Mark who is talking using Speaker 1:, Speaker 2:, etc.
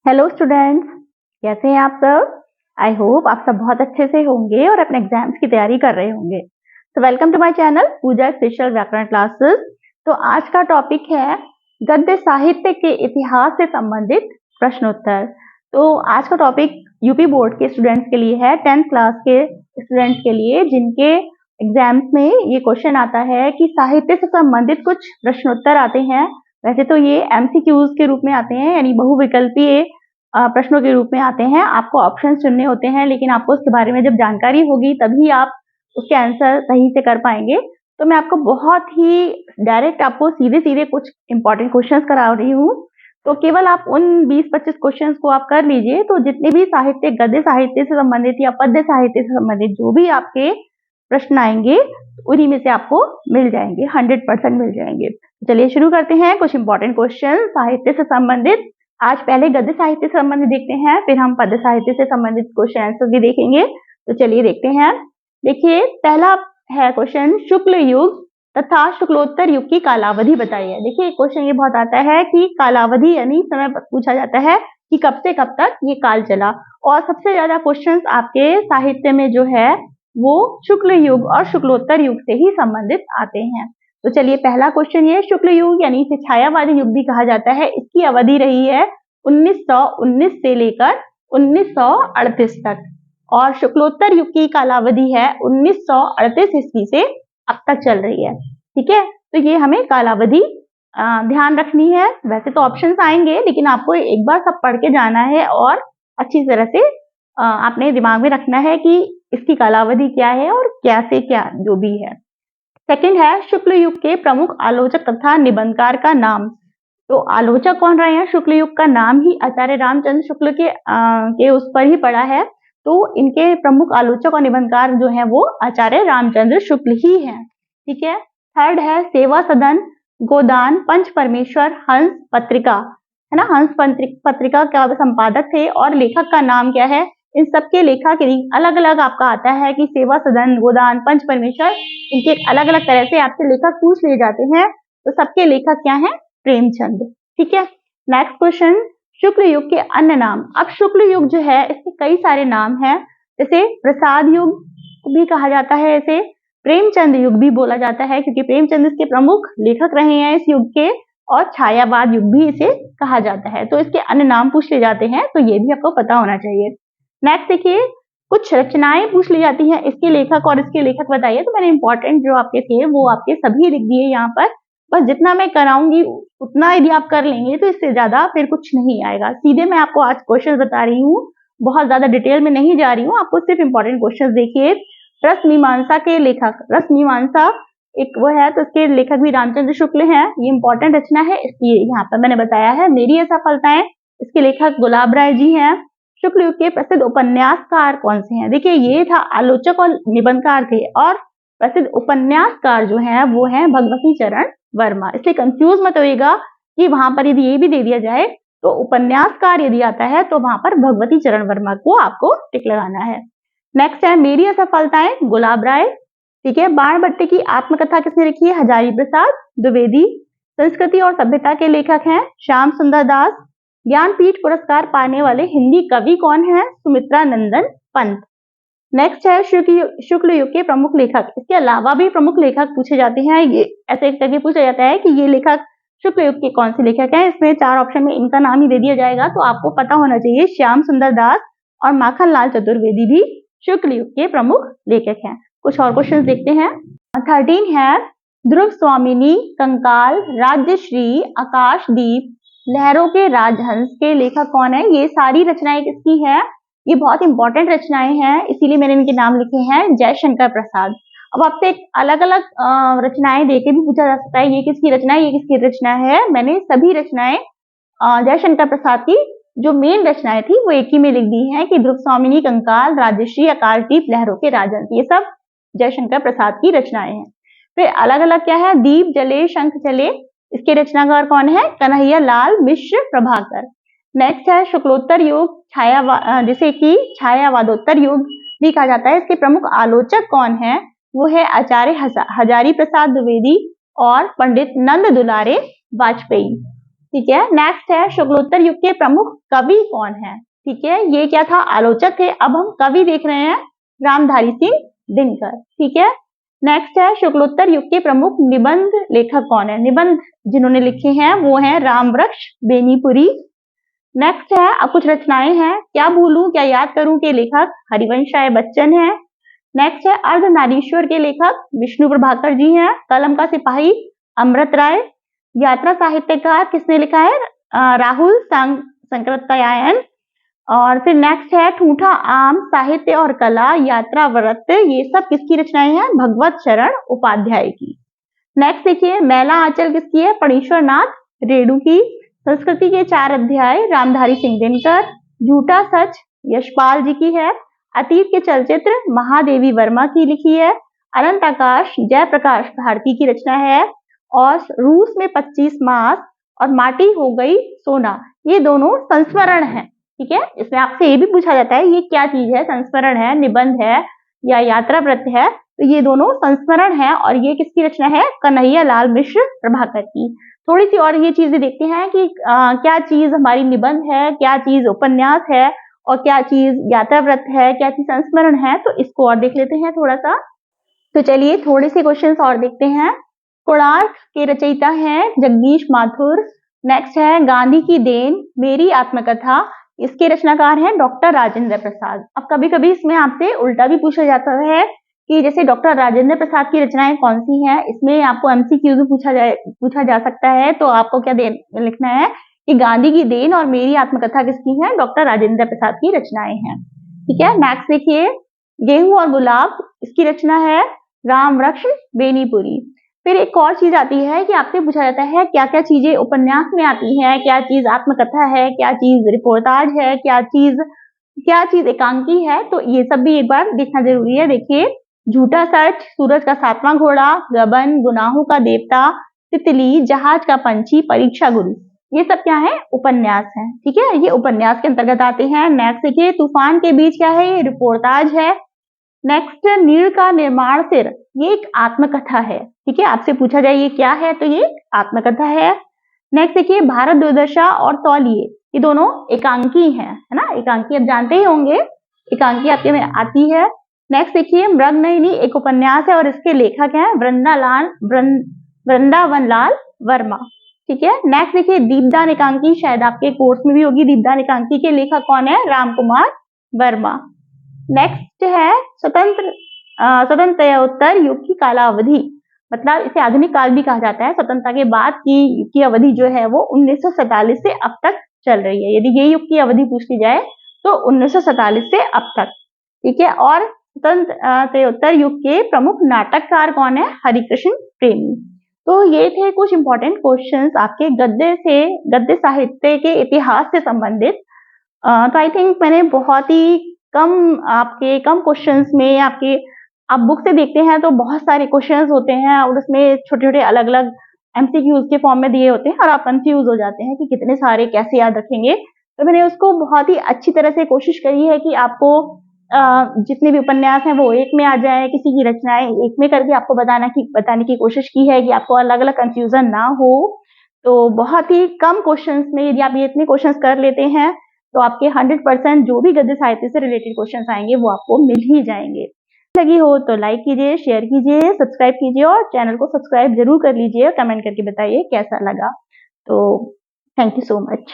Speaker 1: Hello students, कैसे हैं आप सब। आई होप आप सब बहुत अच्छे से होंगे और अपने एग्जाम्स की तैयारी कर रहे होंगे। तो welcome to my channel Puja special व्याकरण क्लासेस। तो आज का टॉपिक है गद्य साहित्य के इतिहास से संबंधित प्रश्नोत्तर। तो आज का टॉपिक यूपी बोर्ड के स्टूडेंट्स के लिए है, 10th क्लास के स्टूडेंट्स के लिए, जिनके एग्जाम्स में ये क्वेश्चन आता है कि साहित्य से संबंधित कुछ प्रश्नोत्तर आते हैं। वैसे तो ये एमसीक्यूज के रूप में आते हैं, यानी बहुविकल्पीय प्रश्नों के रूप में आते हैं। आपको ऑप्शन चुनने होते हैं, लेकिन आपको उसके बारे में जब जानकारी होगी तभी आप उसके आंसर सही से कर पाएंगे। तो मैं आपको बहुत ही डायरेक्ट आपको सीधे सीधे कुछ इंपॉर्टेंट क्वेश्चंस करा रही हूँ। तो केवल आप उन 20-25 क्वेश्चंस को आप कर लीजिए, तो जितने भी साहित्य, गद्य साहित्य से संबंधित या पद्य साहित्य से संबंधित जो भी आपके प्रश्न आएंगे उन्हीं में से आपको मिल जाएंगे, 100% मिल जाएंगे। चलिए शुरू करते हैं कुछ इंपॉर्टेंट क्वेश्चन साहित्य से संबंधित। आज पहले गद्य साहित्य से संबंधित देखते हैं, फिर हम पद्य साहित्य से संबंधित क्वेश्चन आंसर भी देखेंगे। तो चलिए देखते हैं। देखिए, पहला है क्वेश्चन, शुक्ल युग तथा शुक्लोत्तर युग की कालावधि बताइए। देखिए क्वेश्चन ये बहुत आता है कि कालावधि यानी समय पूछा जाता है कि कब से कब तक ये काल चला, और सबसे ज्यादा क्वेश्चंस आपके साहित्य में जो है वो शुक्ल युग और शुक्लोत्तर युग से ही संबंधित आते हैं। तो चलिए पहला क्वेश्चन ये, शुक्ल युग यानी इसे छायावादी युग भी कहा जाता है, इसकी अवधि रही है 1919 से लेकर 1938 तक, और शुक्लोत्तर युग की कालावधि है 1938 ईस्वी से अब तक चल रही है। ठीक है, तो ये हमें कालावधि ध्यान रखनी है। वैसे तो ऑप्शंस आएंगे, लेकिन आपको एक बार सब पढ़ के जाना है और अच्छी तरह से आपने दिमाग में रखना है कि इसकी कालावधि क्या है और क्या से क्या जो भी है। सेकंड है, शुक्ल युग के प्रमुख आलोचक तथा निबंधकार का नाम। तो आलोचक कौन रहे हैं? शुक्ल युग का नाम ही आचार्य रामचंद्र शुक्ल के उस पर ही पड़ा है, तो इनके प्रमुख आलोचक और निबंधकार जो हैं वो आचार्य रामचंद्र शुक्ल ही हैं। ठीक है। थर्ड है, सेवा सदन, गोदान, पंच परमेश्वर, हंस पत्रिका, है ना, हंस पत्रिका का संपादक थे, और लेखक का नाम क्या है? इन सबके लेखक अलग अलग आपका आता है कि सेवा सदन, गोदान, पंच परमेश्वर, इनके अलग अलग तरह से आपसे लेखक पूछ लिए जाते हैं। तो सबके लेखक क्या हैं? प्रेमचंद। ठीक है। नेक्स्ट क्वेश्चन, शुक्ल युग के अन्य नाम। अब शुक्ल युग जो है इसके कई सारे नाम हैं, जैसे प्रसाद युग भी कहा जाता है, इसे प्रेमचंद युग भी बोला जाता है क्योंकि प्रेमचंद इसके प्रमुख लेखक रहे हैं इस युग के, और छायावाद युग भी इसे कहा जाता है। तो इसके अन्य नाम पूछ लिए जाते हैं, तो ये भी आपको पता होना चाहिए। नेक्स्ट देखिए, कुछ रचनाएं पूछ ली जाती हैं, इसके लेखक और इसके लेखक बताइए। तो मैंने इंपॉर्टेंट जो आपके थे वो आपके सभी लिख दिए यहाँ पर। बस जितना मैं कराऊंगी उतना यदि आप कर लेंगे तो इससे ज्यादा फिर कुछ नहीं आएगा। सीधे मैं आपको आज क्वेश्चन बता रही हूँ, बहुत ज्यादा डिटेल में नहीं जा रही हूँ, आपको सिर्फ इंपॉर्टेंट क्वेश्चन देखिए। रस मीमांसा के लेखक, रस मीमांसा एक वो है, तो इसके लेखक भी रामचंद्र शुक्ल हैं। ये इंपॉर्टेंट रचना है, इसलिए यहाँ पर मैंने बताया है। मेरी असफलताएं, इसके लेखक गुलाब राय जी हैं। शुक्ल युग के प्रसिद्ध उपन्यासकार कौन से हैं? देखिए ये था, आलोचक और निबंधकार थे, और प्रसिद्ध उपन्यासकार जो हैं वो हैं भगवती चरण वर्मा। इसलिए कंफ्यूज मत होइएगा कि वहां पर यदि ये भी दे दिया जाए तो उपन्यासकार यदि आता है तो वहां पर भगवती चरण वर्मा को आपको टिक लगाना है। नेक्स्ट है, मेरी असफलताएं, गुलाब राय। ठीक है। बाणभट्ट की आत्मकथा किसने लिखी है? हजारी प्रसाद द्विवेदी। संस्कृति और सभ्यता के लेखक हैं श्याम सुंदर दास। ज्ञानपीठ पुरस्कार पाने वाले हिंदी कवि कौन है? सुमित्रा नंदन पंत। नेक्स्ट है, शुक्ल युग के प्रमुख लेखक। इसके अलावा भी प्रमुख लेखक पूछे जाते हैं, ये ऐसे करके पूछा जाता है कि ये लेखक शुक्ल युग के कौन से लेखक हैं। इसमें 4 ऑप्शन में इनका नाम ही दे दिया जाएगा, तो आपको पता होना चाहिए श्याम सुंदर दास और माखनलाल चतुर्वेदी भी शुक्ल युग के प्रमुख लेखक हैं। कुछ और क्वेश्चन देखते हैं। 13 है, ध्रुव स्वामिनी, कंकाल, राज्यश्री, आकाशदीप, लहरों के राजहंस के लेखक कौन है? ये सारी रचनाएं किसकी है? ये बहुत इंपॉर्टेंट रचनाएं हैं, इसीलिए मैंने इनके नाम लिखे हैं, जयशंकर प्रसाद। अब आपसे अलग अलग रचनाएं देके भी पूछा जा सकता है, ये किसकी रचना है, ये किसकी रचना है। मैंने सभी रचनाएं जयशंकर प्रसाद की जो मेन रचनाएं थी वो एक ही में लिख दी है कि ध्रुव स्वामिनी, कंकाल, राजश्री, आकाशदीप, लहरों के राजहंस, ये सब जयशंकर प्रसाद की रचनाएं हैं। फिर अलग अलग क्या है, दीप जले शंख चले, इसके रचनाकार कौन है? कन्हैया लाल मिश्र प्रभाकर। नेक्स्ट है, शुक्लोत्तर युग, जिसे कि छायावादोत्तर युग भी कहा जाता है, इसके प्रमुख आलोचक कौन है? वो है आचार्य हजारी प्रसाद द्विवेदी और पंडित नंद दुलारे वाजपेयी। ठीक है। नेक्स्ट है शुक्लोत्तर युग के प्रमुख कवि कौन है। ठीक है, ये क्या था, आलोचक थे, अब हम कवि देख रहे हैं, रामधारी सिंह दिनकर। ठीक है। नेक्स्ट है शुक्लोत्तर युग के प्रमुख निबंध लेखक कौन है। निबंध जिन्होंने लिखे हैं वो हैं रामवृक्ष बेनीपुरी। नेक्स्ट है, अब कुछ रचनाएं हैं, क्या भूलूं क्या याद करूं के लेखक हरिवंश राय बच्चन है। नेक्स्ट है अर्धनारीश्वर के लेखक विष्णु प्रभाकर जी हैं। कलम का सिपाही अमृत राय। यात्रा साहित्यकार किसने लिखा है, राहुल संकृत्यायन। और फिर नेक्स्ट है ठूठा आम साहित्य और कला यात्रा व्रत, ये सब किसकी रचनाएं हैं, भगवत शरण उपाध्याय की। नेक्स्ट देखिए मैला आंचल किसकी है, पणीश्वर नाथ रेणु की। संस्कृति के 4 अध्याय रामधारी सिंह दिनकर। झूठा सच यशपाल जी की है। अतीत के चलचित्र महादेवी वर्मा की लिखी है। अनंत आकाश जयप्रकाश भारती की रचना है। और रूस में 25 मास और माटी हो गई सोना, ये दोनों संस्मरण हैं। ठीक है, इसमें आपसे ये भी पूछा जाता है ये क्या चीज है, संस्मरण है, निबंध है या यात्रा व्रत है, तो ये दोनों संस्मरण है। और ये किसकी रचना है, कन्हैया लाल मिश्र प्रभाकर की। थोड़ी सी और ये चीजें देखते हैं कि क्या चीज हमारी निबंध है, क्या चीज उपन्यास है और क्या चीज यात्रा व्रत है, क्या चीज संस्मरण है, तो इसको और देख लेते हैं थोड़ा सा। तो चलिए थोड़े से क्वेश्चंस और देखते हैं। कोणार्क के रचयिता हैं जगदीश माथुर। नेक्स्ट है गांधी की देन मेरी आत्मकथा, इसके रचनाकार हैं डॉक्टर राजेंद्र प्रसाद। अब कभी कभी इसमें आपसे उल्टा भी पूछा जाता है कि जैसे डॉक्टर राजेंद्र प्रसाद की रचनाएं कौन सी हैं, इसमें आपको एमसीक्यू भी पूछा जा सकता है। तो आपको क्या लिखना है कि गांधी की देन और मेरी आत्मकथा किसकी है, डॉक्टर राजेंद्र प्रसाद की रचनाएं हैं। ठीक है। नेक्स्ट देखिए गेहूं और गुलाब, इसकी रचना है रामवृक्ष बेनीपुरी। फिर एक और चीज आती है कि आपसे पूछा जाता है क्या क्या चीजें उपन्यास में आती हैं, क्या चीज आत्मकथा है, क्या चीज रिपोर्टाज है, क्या चीज एकांकी है, तो ये सब भी एक बार देखना जरूरी है। देखिए झूठा सच, सूरज का 7वां घोड़ा, गबन, गुनाहों का देवता, तितली, जहाज का पंछी, परीक्षा गुरु, ये सब क्या है, उपन्यास है। ठीक है, ये उपन्यास के अंतर्गत आते हैं। नेक्स्ट देखिए तूफान के बीच क्या है, ये रिपोर्टाज है। नेक्स्ट नीड़ का निर्माण सिर, ये एक आत्मकथा है। ठीक है, आपसे पूछा जाए ये क्या है, तो ये आत्मकथा है। नेक्स्ट देखिए भारत दुर्दशा और तौलिए, ये दोनों एकांकी हैं, है ना, एकांकी आप जानते ही होंगे, एकांकी आपके में आती है। नेक्स्ट देखिए मृगनयनी एक उपन्यास है और इसके लेखक हैं वृंदावन लाल वर्मा। ठीक है। नेक्स्ट देखिए दीपदान एकांकी, शायद आपके कोर्स में भी होगी, दीपदान एकांकी के लेखक कौन है, राम कुमार वर्मा। नेक्स्ट है स्वतंत्रोत्तर युग की कालावधि, मतलब इसे आधुनिक काल भी कहा जाता है। स्वतंत्रता के बाद की अवधि जो है वो 1947 से अब तक चल रही है। यदि ये युग की अवधि पूछ ली जाए तो 1947 से अब तक। ठीक है। और स्वतंत्रोत्तर युग के प्रमुख नाटककार कौन है, हरिकृष्ण प्रेमी। तो ये थे कुछ इंपॉर्टेंट क्वेश्चंस आपके गद्य साहित्य के इतिहास से संबंधित। तो आई थिंक मैंने बहुत ही कम क्वेश्चंस में आप बुक से देखते हैं तो बहुत सारे क्वेश्चंस होते हैं और उसमें छोटे छोटे अलग अलग एमसीक्यूज के फॉर्म में दिए होते हैं और आप कंफ्यूज हो जाते हैं कि कितने सारे कैसे याद रखेंगे। तो मैंने उसको बहुत ही अच्छी तरह से कोशिश करी है कि आपको जितने भी उपन्यास हैं वो एक में आ जाए, किसी की रचनाएं एक में करके आपको बताने की कोशिश की है कि आपको अलग अलग कंफ्यूजन ना हो। तो बहुत ही कम क्वेश्चंस में यदि आप ये इतने क्वेश्चंस कर लेते हैं तो आपके 100% जो भी गद्य साहित्य से रिलेटेड क्वेश्चंस आएंगे वो आपको मिल ही जाएंगे। लगी हो तो लाइक कीजिए, शेयर कीजिए, सब्सक्राइब कीजिए और चैनल को सब्सक्राइब जरूर कर लीजिए और कमेंट करके बताइए कैसा लगा। तो थैंक यू सो मच।